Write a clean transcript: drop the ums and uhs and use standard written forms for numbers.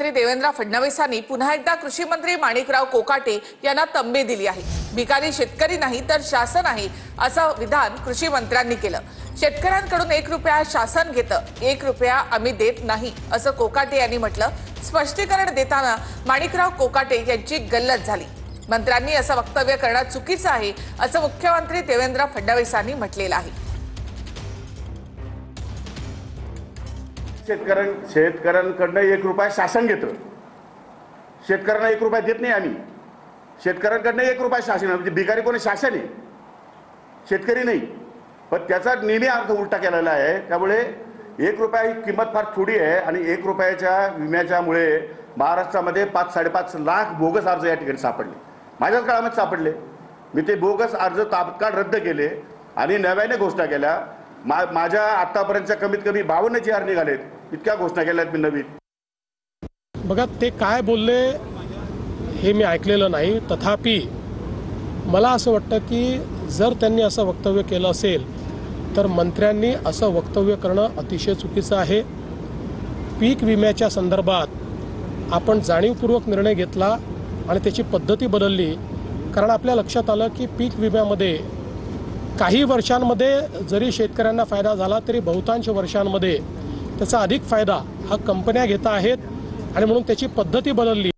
मुख्यमंत्री देवेंद्र फडणवीसांनी पुन्हा एकदा कृषी मंत्री माणिकराव कोकाटे यांना तंबी दिली आहे। भिकारी शेतकरी नाही तर शासन आहे असं विधान कृषी मंत्र्यांनी केलं। शेतकऱ्यांकडून 1 रुपया शासन घेतं, 1 रुपया आम्ही देत नाही असं कोकाटे यांनी म्हटलं। स्पष्टीकरण देताना माणिकराव कोकाटे यांची गल्लत झाली। मंत्र्यांनी असं वक्तव्य करणं चुकीचं आहे असं मुख्यमंत्री देवेंद्र फडणवीसांनी म्हटलेलं आहे। शेतकऱ्यांकडनं 1 रुपया शासन घेतं, शेतकऱ्यांना 1 रुपया देत नाही आम्ही। शेतकऱ्यांकडनं 1 रुपया शासन, म्हणजे भिकारी कोणी शासन आहे, शेतकरी नाही। पण त्याचा नेहमी अर्थ उलटा केलेला आहे। त्यामुळे 1 रुपया ही किंमत फार थोडी आहे आणि 1 रुपयाच्या विम्याच्यामुळे महाराष्ट्रामध्ये 5-5.5 लाख बोगस अर्ज या ठिकाणी सापडले। माझ्याच काळामध्ये सापडले। मी ते बोगस अर्ज तात्काळ रद्द केले आणि नव्याने घोषणा केल्या। माझ्या आतापर्यंतच्या कमीत कमी 52 GR निघालेत, इतक्या घोषणा केल्यात मी नवीन। बघा, ते काय बोलले हे मी ऐकलेलं नाही, तथापि मला असं वाटतं की जर त्यांनी असं वक्तव्य केलं असेल तर मंत्र्यांनी असं वक्तव्य करणं अतिशय चुकीचं आहे। पीक विम्याच्या संदर्भात आपण जाणीवपूर्वक निर्णय घेतला आणि त्याची पद्धती बदलली, कारण आपल्या लक्षात आलं की पीक विम्यामध्ये काही वर्षांमध्ये जरी शेतकऱ्यांना फायदा झाला तरी बहुतांश वर्षांमध्ये त्याचा अधिक फायदा हा कंपन्या घेत आहेत आणि म्हणून त्याची पद्धती बदलली।